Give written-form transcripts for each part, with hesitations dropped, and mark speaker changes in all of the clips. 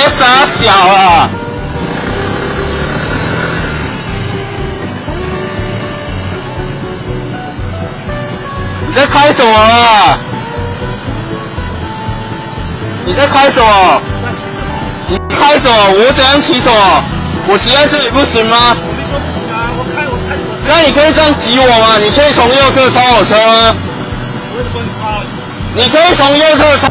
Speaker 1: 傻小啊！你在开什么啊？你在开什么？你开什么？我怎样骑什么？我骑在这里不行吗？
Speaker 2: 我不行啊，我开什么？
Speaker 1: 那你可以这样挤我吗？你可以从右侧超我车吗？
Speaker 2: 我不能超。
Speaker 1: 你可以从右侧超。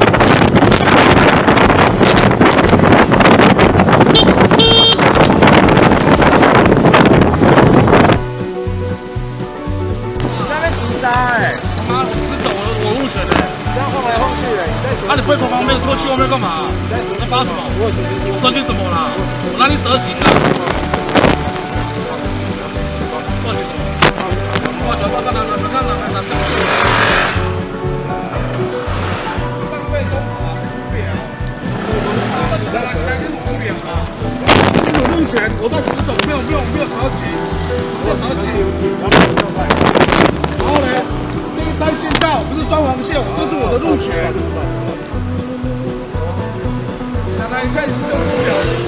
Speaker 2: 你会从旁边过去后面干嘛？你在发什么？我蛇行什么啦？我哪里蛇行了？过去什么？过去看哪？浪费中华无聊。起来，跟我无聊啊！你有路权，我在直走，没有蛇行，没有蛇行。然后呢，这个单线道不是双黄线，这是我的路权。来，你看你这个目标。